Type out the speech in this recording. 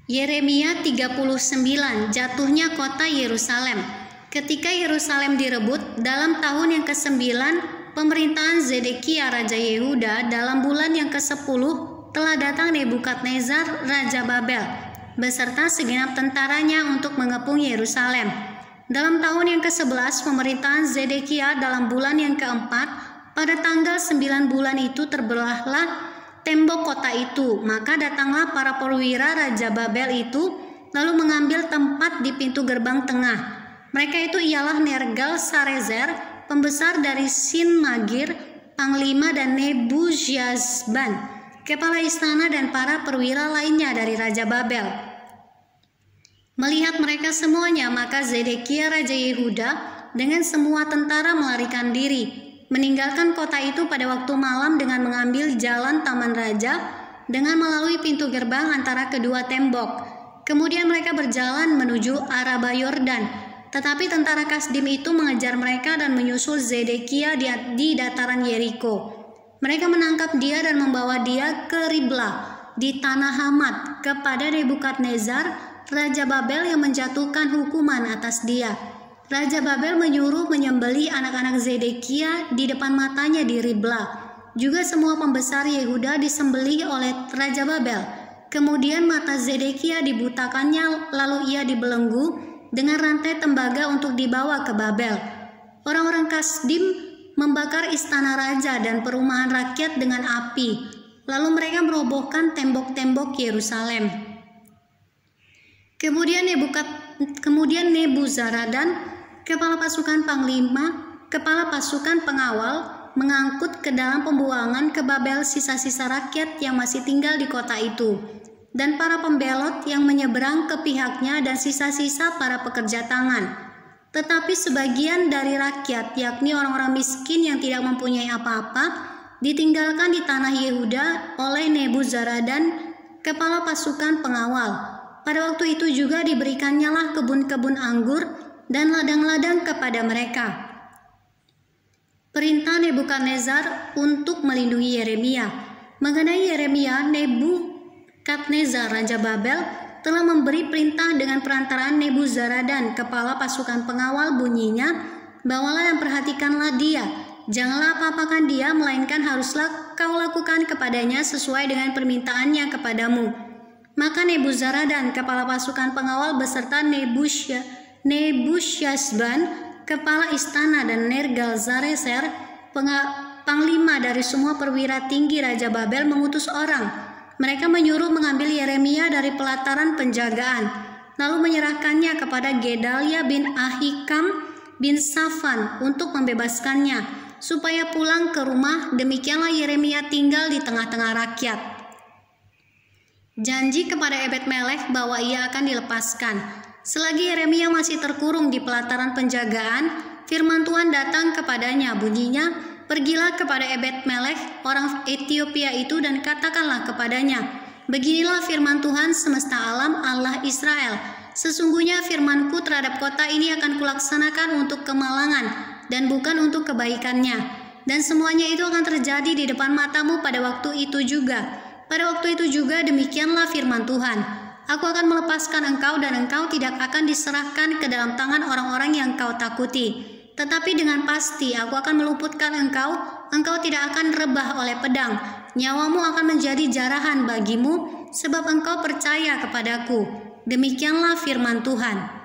Yeremia 39, jatuhnya kota Yerusalem. Ketika Yerusalem direbut dalam tahun yang ke-9 pemerintahan Zedekia Raja Yehuda, dalam bulan yang ke-10 telah datang Nebukadnezar Raja Babel beserta segenap tentaranya untuk mengepung Yerusalem. Dalam tahun yang ke-11 pemerintahan Zedekia, dalam bulan yang ke-4 pada tanggal 9 bulan itu terbelahlah tembok kota itu. Maka datanglah para perwira Raja Babel itu lalu mengambil tempat di pintu gerbang tengah. Mereka itu ialah Nergal-Sarezer, pembesar dari Sin Magir, panglima, dan Nebuzaradan, kepala istana, dan para perwira lainnya dari Raja Babel. Melihat mereka semuanya, maka Zedekia Raja Yehuda dengan semua tentara melarikan diri, meninggalkan kota itu pada waktu malam dengan mengambil jalan Taman Raja dengan melalui pintu gerbang antara kedua tembok. Kemudian mereka berjalan menuju Araba Yordan, tetapi tentara Kasdim itu mengejar mereka dan menyusul Zedekia di dataran Yeriko. Mereka menangkap dia dan membawa dia ke Riblah di tanah Hamat kepada Nebukadnezar Raja Babel yang menjatuhkan hukuman atas dia. Raja Babel menyuruh menyembelih anak-anak Zedekia di depan matanya di Riblah. Juga semua pembesar Yehuda disembelih oleh Raja Babel. Kemudian mata Zedekia dibutakannya, lalu ia dibelenggu dengan rantai tembaga untuk dibawa ke Babel. Orang-orang Kasdim membakar istana raja dan perumahan rakyat dengan api. Lalu mereka merobohkan tembok-tembok Yerusalem. Kemudian Nebuzaradan, kepala pasukan panglima, kepala pasukan pengawal, mengangkut ke dalam pembuangan ke Babel sisa-sisa rakyat yang masih tinggal di kota itu, dan para pembelot yang menyeberang ke pihaknya, dan sisa-sisa para pekerja tangan. Tetapi sebagian dari rakyat, yakni orang-orang miskin yang tidak mempunyai apa-apa, ditinggalkan di tanah Yehuda oleh Nebuzaradan, kepala pasukan pengawal. Pada waktu itu juga diberikannya lah kebun-kebun anggur dan ladang-ladang kepada mereka. Perintah Nebukadnezar untuk melindungi Yeremia. Mengenai Yeremia, Nebukadnezar Raja Babel telah memberi perintah dengan perantaraan Nebuzaradan, kepala pasukan pengawal, bunyinya, bawalah dan perhatikanlah dia. Janganlah apa-apakan dia, melainkan haruslah kau lakukan kepadanya sesuai dengan permintaannya kepadamu. Maka Nebuzaradan, kepala pasukan pengawal, beserta Nebuzaradan, kepala istana, dan Nergal-Sarezer, panglima dari semua perwira tinggi Raja Babel, mengutus orang. Mereka menyuruh mengambil Yeremia dari pelataran penjagaan, lalu menyerahkannya kepada Gedalia bin Ahikam bin Safan untuk membebaskannya, supaya pulang ke rumah. Demikianlah Yeremia tinggal di tengah-tengah rakyat. Janji kepada Ebed-Melek bahwa ia akan dilepaskan. Selagi Yeremia masih terkurung di pelataran penjagaan, firman Tuhan datang kepadanya, bunyinya, pergilah kepada Ebed-Melek, orang Ethiopia itu, dan katakanlah kepadanya, beginilah firman Tuhan semesta alam, Allah Israel, sesungguhnya firmanku terhadap kota ini akan kulaksanakan untuk kemalangan dan bukan untuk kebaikannya, dan semuanya itu akan terjadi di depan matamu pada waktu itu juga. Pada waktu itu juga demikianlah firman Tuhan, aku akan melepaskan engkau dan engkau tidak akan diserahkan ke dalam tangan orang-orang yang kau takuti. Tetapi dengan pasti aku akan meluputkan engkau, engkau tidak akan rebah oleh pedang, nyawamu akan menjadi jarahan bagimu, sebab engkau percaya kepadaku. Demikianlah firman Tuhan.